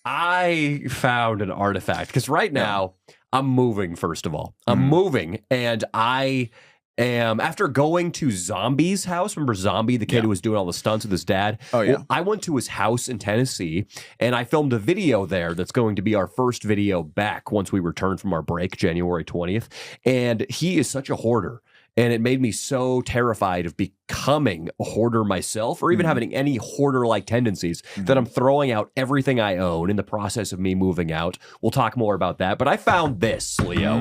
I found an artifact because right now I'm moving. First of all, I'm moving, and I am after going to Zombie's house. Remember Zombie, the kid who was doing all the stunts with his dad? Oh yeah. Well, I went to his house in Tennessee, and I filmed a video there. That's going to be our first video back once we return from our break, January 20th. And he is such a hoarder. And it made me so terrified of becoming a hoarder myself or even having any hoarder-like tendencies that I'm throwing out everything I own in the process of me moving out. We'll talk more about that. But I found this, Leo.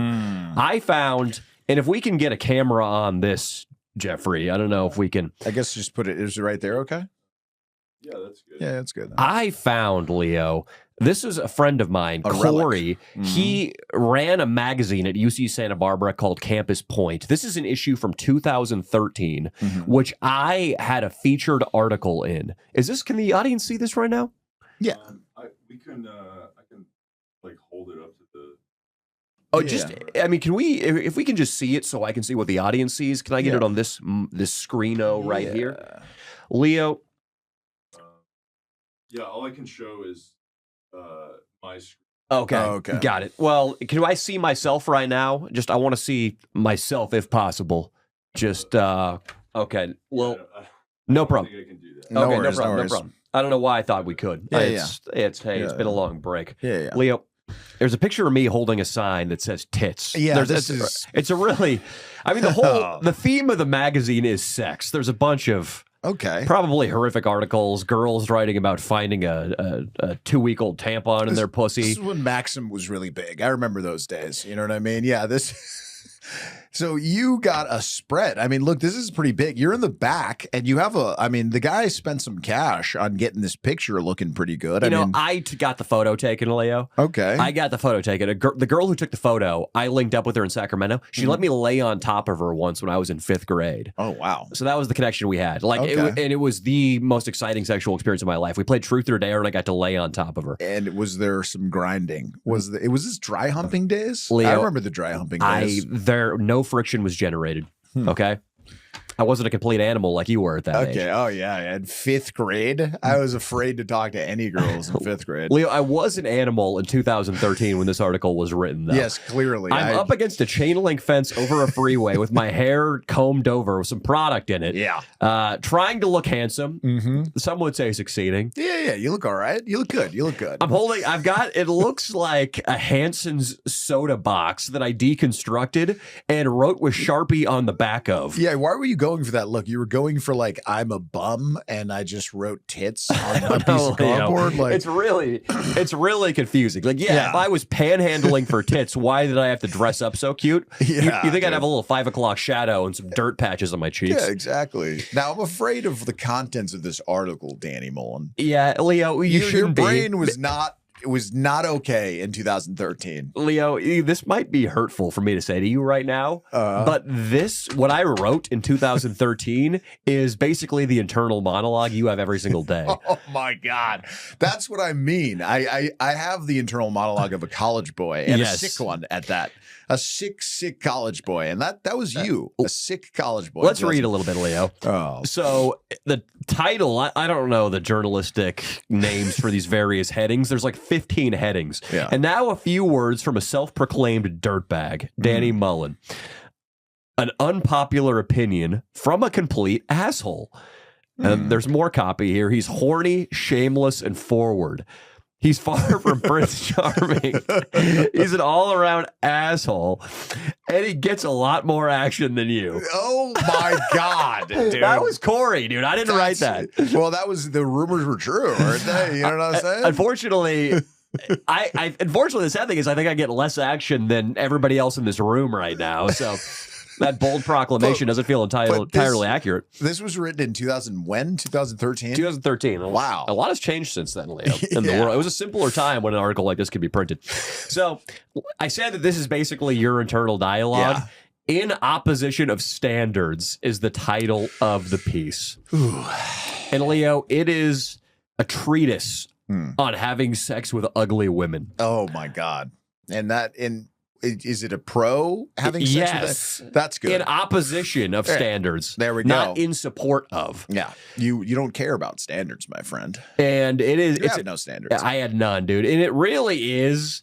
I found, and if we can get a camera on this, Jeffrey, I don't know if we can. I guess just put it, is it right there okay? Yeah, that's good. Yeah, that's good. I found, Leo, this is a friend of mine, Corey. He ran a magazine at UC Santa Barbara called Campus Point. This is an issue from 2013, which I had a featured article in. Is this, can the audience see this right now? Yeah. I can like hold it up to the. Oh, just, I mean, can we, if we can just see it so I can see what the audience sees, can I get it on this screeno right here? Leo. Yeah, all I can show is my screen. Okay, got it. Well, can I see myself right now? Just, I want to see myself if possible. Just, okay, well, no problem. I think I can do that. No Okay, worries, no no problem, no worries. problem. I don't know why I thought we could. It's been a long break. Yeah. Leo, there's a picture of me holding a sign that says tits. Yeah, it's a really, I mean, the theme of the magazine is sex. There's a bunch of probably horrific articles, girls writing about finding a 2-week-old tampon in their pussy. This is when Maxim was really big. I remember those days. You know what I mean? Yeah, this. So you got a spread. I mean, look, this is pretty big. You're in the back, and you have the guy spent some cash on getting this picture looking pretty good. I got the photo taken, Leo. Okay. I got the photo taken. The girl who took the photo, I linked up with her in Sacramento. She let me lay on top of her once when I was in 5th grade. Oh, wow. So that was the connection we had. It was the most exciting sexual experience of my life. We played Truth or Dare, and I got to lay on top of her. And was there some grinding? Was this dry humping days? Leo, I remember the dry humping days. No friction was generated. Okay. I wasn't a complete animal like you were at that age. Okay. Oh, yeah. In 5th grade, I was afraid to talk to any girls in 5th grade. Leo, I was an animal in 2013 when this article was written, though. Yes, clearly. I'm up against a chain link fence over a freeway with my hair combed over with some product in it. Yeah. Trying to look handsome. Some would say succeeding. Yeah. You look all right. You look good. It looks like a Hanson's soda box that I deconstructed and wrote with Sharpie on the back of. Yeah. Why were you going for that look? You were going for like, I'm a bum and I just wrote tits on a piece of cardboard. Like, it's really confusing. Like, if I was panhandling for tits, why did I have to dress up so cute? Yeah, you think I'd have a little 5 o'clock shadow and some dirt patches on my cheeks? Yeah, exactly. Now I'm afraid of the contents of this article, Danny Mullen. Yeah, Leo, your brain was not. It was not okay in 2013. Leo, this might be hurtful for me to say to you right now, but what I wrote in 2013 is basically the internal monologue you have every single day. Oh my God. That's what I mean. I have the internal monologue of a college boy, and a sick one at that. A sick college boy. And that was you, a sick college boy. Let's read a little bit, Leo. Oh. So the title, I don't know the journalistic names for these various headings. There's like 15 headings. Yeah. And now a few words from a self-proclaimed dirtbag, Danny Mullen. An unpopular opinion from a complete asshole. And there's more copy here. He's horny, shameless, and forward. He's far from Prince Charming. He's an all-around asshole, and he gets a lot more action than you. Oh my God, dude! That was Corey, dude. I didn't write that. Well, that was the rumors were true, weren't they? You know what I'm saying? Unfortunately, unfortunately, the sad thing is, I think I get less action than everybody else in this room right now. So. That bold proclamation doesn't feel entirely accurate. This was written in 2013? 2013. Wow. A lot has changed since then, Leo, in the world. It was a simpler time when an article like this could be printed. So I said that this is basically your internal dialogue. Yeah. In Opposition of Standards is the title of the piece. Ooh. And Leo, it is a treatise on having sex with ugly women. Oh, my God. And Is it a pro having sex Yes. with that? That's good. In opposition of standards. There we Not go. in support of. Yeah, you don't care about standards, my friend. And it is. You have no standards. I had none, dude. And it really is.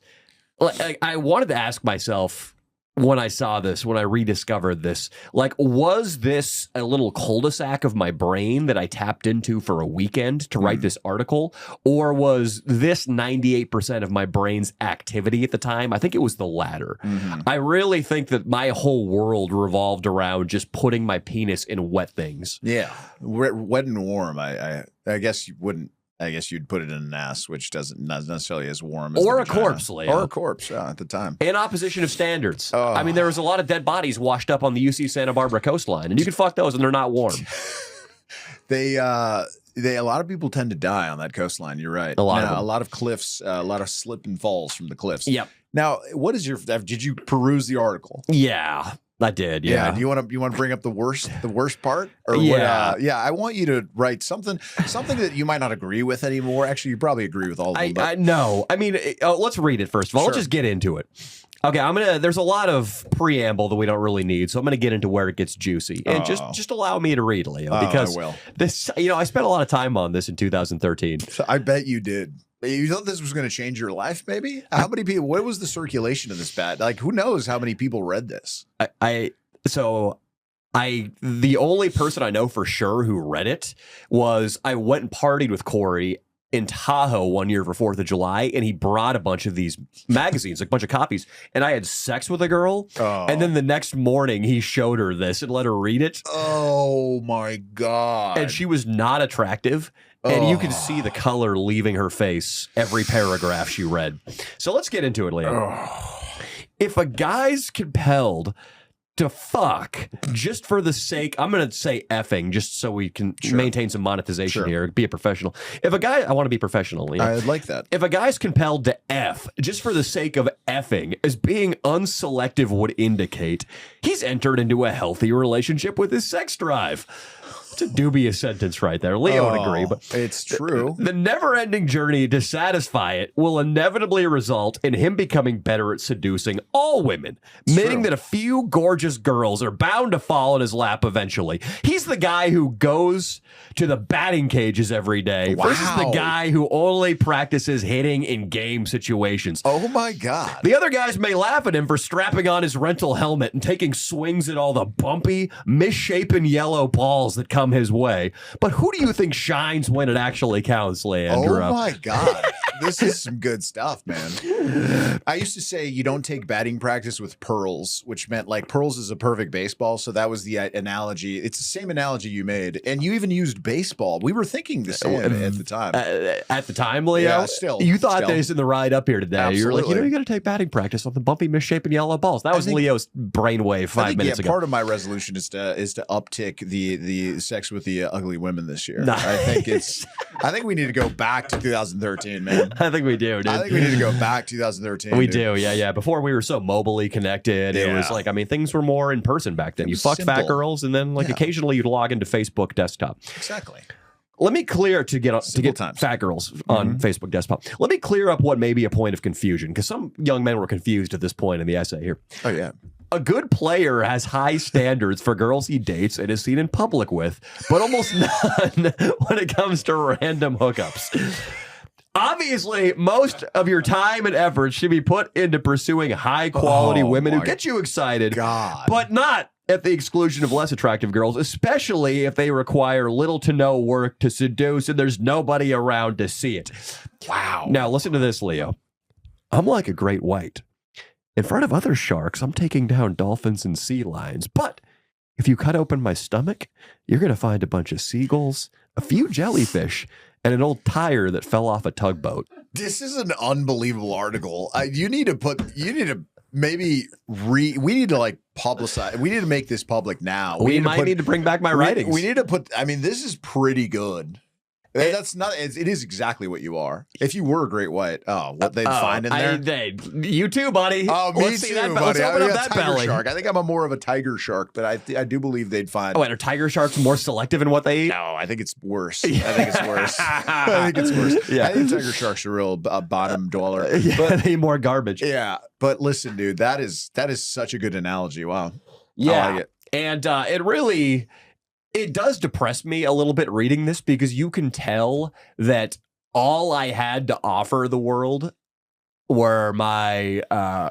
Like, I wanted to ask myself when I saw this, when I rediscovered this, like, was this a little cul-de-sac of my brain that I tapped into for a weekend to write this article? Or was this 98% of my brain's activity at the time? I think it was the latter. I really think that my whole world revolved around just putting my penis in wet things. Yeah, wet and warm. I guess you wouldn't. I guess you'd put it in an ass, which doesn't not necessarily as warm as Or the a vagina. corpse, Leo. Or a corpse, at the time. In opposition of standards. Oh. I mean, there was a lot of dead bodies washed up on the UC Santa Barbara coastline, and you can fuck those and they're not warm. They a lot of people tend to die on that coastline. You're right. A lot of Now, them. a lot of cliffs, a lot of slip and falls from the cliffs. Yep. Now, what is your? Did you peruse the article? Yeah, I did. Yeah. Do you want to bring up the worst part? Or Yeah. What, I want you to write something that you might not agree with anymore. Actually, you probably agree with all of them. But I know. I mean, let's read it first of all. Let's Sure. just get into it. Okay, there's a lot of preamble that we don't really need, so I'm gonna get into where it gets juicy. And just allow me to read, Leo, because I will. this, I spent a lot of time on this in 2013. I bet you did. You thought this was going to change your life, maybe? How many people? What was the circulation of this bad? Like, who knows how many people read this? The only person I know for sure who read it was I went and partied with Corey in Tahoe one year for 4th of July, and he brought a bunch of these magazines, like a bunch of copies, and I had sex with a girl, and then the next morning he showed her this and let her read it. Oh my God. And she was not attractive, and you could see the color leaving her face every paragraph she read. So let's get into it, Leo. If a guy's compelled to fuck just for the sake, I'm going to say effing, just so we can maintain some monetization here, be a professional. If a guy, I want to be professional, Leo. I like that. If a guy's compelled to F just for the sake of effing, as being unselective would indicate, he's entered into a healthy relationship with his sex drive. It's a dubious sentence right there. Leo would agree, but it's true. the never-ending journey to satisfy it will inevitably result in him becoming better at seducing all women, meaning that a few gorgeous girls are bound to fall in his lap eventually. He's the guy who goes to the batting cages every day versus the guy who only practices hitting in game situations. Oh my God. The other guys may laugh at him for strapping on his rental helmet and taking swings at all the bumpy, misshapen yellow balls that come his way. But who do you think shines when it actually counts, Leandro? Oh my God. This is some good stuff, man. I used to say you don't take batting practice with pearls, which meant like pearls is a perfect baseball. So that was the analogy. It's the same analogy you made. And you even used baseball. We were thinking the same at the time. At the time, Leo? Yeah, still. You thought this in the ride up here today. You were like, Absolutely. you got to take batting practice on the bumpy, misshapen yellow balls. That was Leo's brainwave 5 minutes ago. Part of my resolution is to uptick the sex with the ugly women this year. Nice. I think we need to go back to 2013, man. I think we do, dude. I think we need to go back 2013. We dude. do, yeah. Before we were so mobily connected, it was like, things were more in person back then. You fucked fat girls, and then occasionally you'd log into Facebook desktop. Exactly. Let me clear to get fat girls on Facebook desktop. Let me clear up what may be a point of confusion, because some young men were confused at this point in the essay here. Oh yeah. A good player has high standards for girls he dates and is seen in public with, but almost none when it comes to random hookups. Obviously, most of your time and effort should be put into pursuing high-quality women who get you excited, but not at the exclusion of less attractive girls, especially if they require little to no work to seduce and there's nobody around to see it. Wow. Now, listen to this, Leo. I'm like a great white. In front of other sharks, I'm taking down dolphins and sea lions. But if you cut open my stomach, you're going to find a bunch of seagulls, a few jellyfish, and an old tire that fell off a tugboat. This is an unbelievable article. We need to like publicize. We need to make this public now. We might need to bring back my writings. We need to put, this is pretty good. That's not. It is exactly what you are. If you were a great white, what they'd find in there. You too, buddy. Oh, me Let's too, see that, buddy. let's open up that tiger belly. shark. I think I'm more of a tiger shark, but I do believe they'd find. Oh, and are tiger sharks more selective in what they eat? No, I think it's worse. I think it's worse. I think it's worse. Yeah. I think tiger sharks are a real bottom dweller. Yeah, But they eat more garbage. yeah, but listen, dude, that is such a good analogy. Wow. Yeah, I like it. and it does depress me a little bit reading this because you can tell that all I had to offer the world were my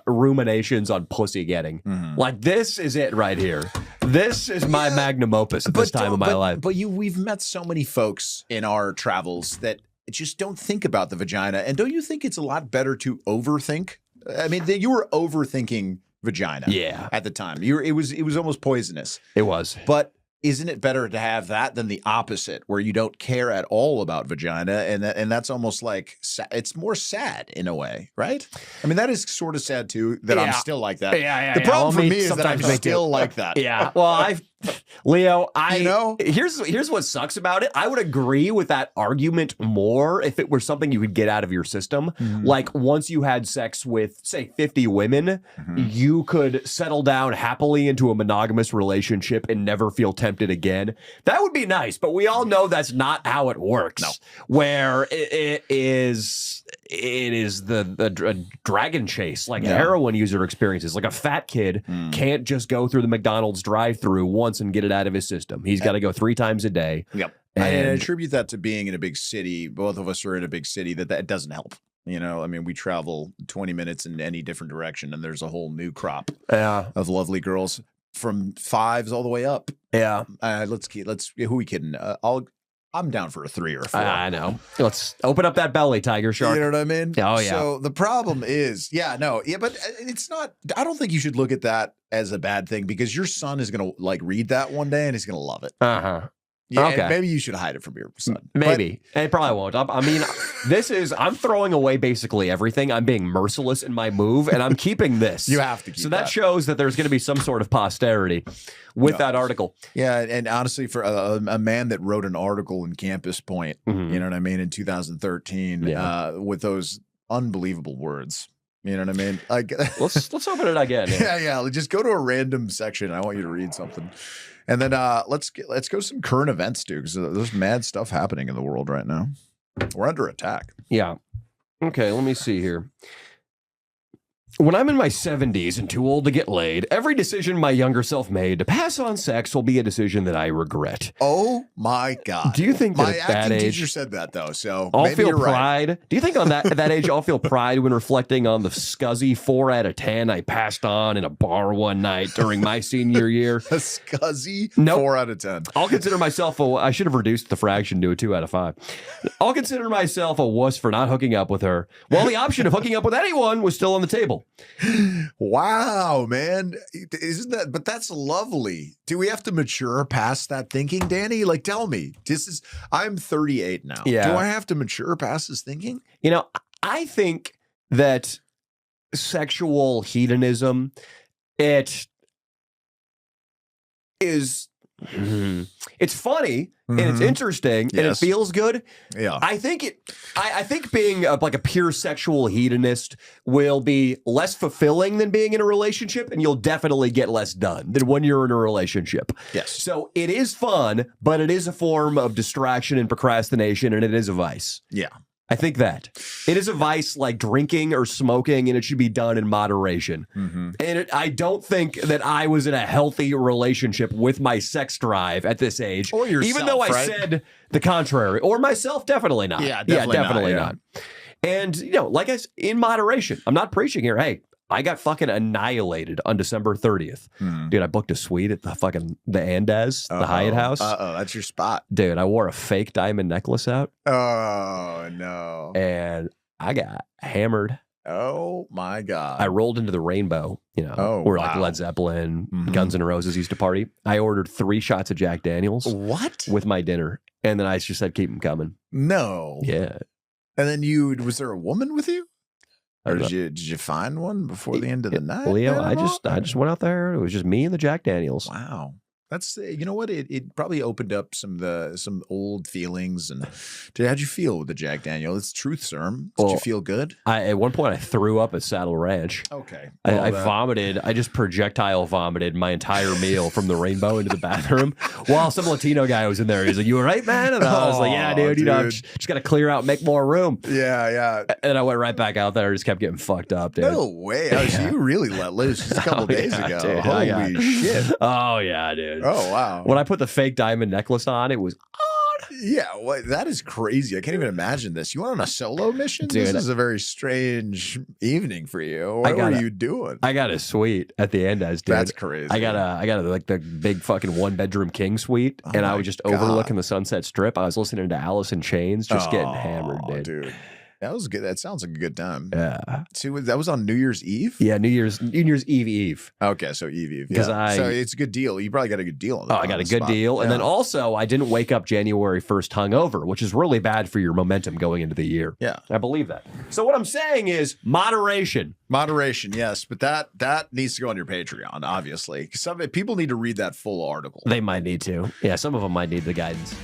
ruminations on pussy getting. Mhm. Like, this is it right here. This is my magnum opus at this time of my life. But we've met so many folks in our travels that just don't think about the vagina. And don't you think it's a lot better to overthink? I mean, you were overthinking vagina Yeah, at the time. It was almost poisonous. it was. But isn't it better to have that than the opposite, where you don't care at all about vagina, and that's almost like it's more sad in a way, right? I mean, that is sort of sad too. That I'm Yeah. still like that. Yeah. The problem Well, for me is that I'm sometimes they do. still like that. Yeah. Well, Leo, You know? here's what sucks about it. I would agree with that argument more if it were something you could get out of your system. Mhm. Like, once you had sex with, say, 50 women, Mhm. you could settle down happily into a monogamous relationship and never feel tempted again. That would be nice, but we all know that's not how it works. No. Where it is the dragon chase, like Yeah. heroin user experiences. Like, a fat kid Mm. can't just go through the McDonald's drive-through once and get it out of his system. He's got to go 3 times a day. Yep. And And I attribute that to being in a big city. Both of us are in a big city. That doesn't help. You know, I mean, we travel 20 minutes in any different direction, and there's a whole new crop yeah, of lovely girls from 5s all the way up. yeah, Who we kidding? I'm down for a 3 or a 4. I know. Let's open up that belly, tiger shark. You know what I mean? Oh, yeah. So the problem is, but it's not. I don't think you should look at that as a bad thing, because your son is gonna like read that one day and he's gonna love it. Uh-huh. Yeah, Okay. and maybe you should hide it from your son. Maybe. It probably won't. I mean, I'm throwing away basically everything. I'm being merciless in my move, and I'm keeping this. But you have to keep So that shows that there's going to be some sort of posterity with Yeah. that article. Yeah, and honestly, for a man that wrote an article in Campus Point, Mhm. you know what I mean, in 2013, Yeah. with those unbelievable words. You know what I mean? Like, Let's open it again. yeah. Just go to a random section. I want you to read something, and then let's go some current events, dude. Because there's mad stuff happening in the world right now. We're under attack. Yeah. Okay, let me see here. When I'm in my 70s and too old to get laid, every decision my younger self made to pass on sex will be a decision that I regret. Oh my God! Do you think that My at that acting age, teacher said that though? So I'll maybe feel you're right. pride? Do you think on at that age I'll feel pride when reflecting on the scuzzy 4 out of 10 I passed on in a bar one night during my senior year? A scuzzy Nope. 4 out of 10. I'll consider myself I should have reduced the fraction to a 2 out of 5. I'll consider myself a wuss for not hooking up with her, while the option of hooking up with anyone was still on the table. Wow, man. Isn't that, but that's lovely. Do we have to mature past that thinking, Danny? Like, tell me, I'm 38 now. Yeah. Do I have to mature past this thinking? You know, I think that sexual hedonism, it is, it's funny and it's Mhm. interesting and it Yes. feels good. Yeah. I think being like a pure sexual hedonist will be less fulfilling than being in a relationship, and you'll definitely get less done than when you're in a relationship. Yes. So it is fun, but it is a form of distraction and procrastination, and it is a vice. Yeah. I think that it is a vice like drinking or smoking, and it should be done in moderation. Mm-hmm. And I don't think that I was in a healthy relationship with my sex drive at this age. Or yourself, even though I right? said the contrary. Or myself, definitely not. Yeah, definitely not. And, you know, like in moderation. I'm not preaching here. Hey, I got fucking annihilated on December 30th. Mm-hmm. Dude, I booked a suite at the Andes, the Hyatt House. That's your spot. Dude, I wore a fake diamond necklace out, Oh, no. and I got hammered. Oh, my God. I rolled into the Rainbow, you know, Oh, where like wow. Led Zeppelin, Mhm. Guns N' Roses used to party. I ordered 3 shots of Jack Daniels What? with my dinner, and then I just said, keep them coming. No. Yeah. And then was there a woman with you? Or did you find one before the end of the night? Leo, man, I just went out there. It was just me and the Jack Daniels. Wow. That's you know what it probably opened up some old feelings. And how'd you feel with the Jack Daniel? It's truth serum. Did you feel good? At one point I threw up at Saddle Ranch. Okay, I vomited. I just projectile vomited my entire meal from the Rainbow into the bathroom while some Latino guy was in there. He's like, "You all right, man?" And I was like, "Yeah, dude. You know, just got to clear out, make more room." Yeah. And I went right back out there. Just kept getting fucked up, dude. No way. Oh, so you really let loose just a couple days ago. Dude, Holy shit. Oh yeah, dude. Oh wow. When I put the fake diamond necklace on, it was on. Yeah, that is crazy. I can't even imagine this. You went on a solo mission? Dude, this is a very strange evening for you. What were you doing? I got a suite at the end, as dude. That's crazy. I got a like the big fucking 1-bedroom king suite, and I was just overlooking the Sunset Strip. I was listening to Alice in Chains, just getting hammered, dude. That was good. That sounds like a good time. Yeah. See, that was on New Year's Eve? Yeah, New Year's Eve. Okay, so Eve. Because so it's a good deal. You probably got a good deal on that. I got a good deal. And then also, I didn't wake up January 1st hungover, which is really bad for your momentum going into the year. Yeah. I believe that. So what I'm saying is moderation. Moderation, yes. But that needs to go on your Patreon, obviously. Because some people need to read that full article. They might need to. Yeah, some of them might need the guidance.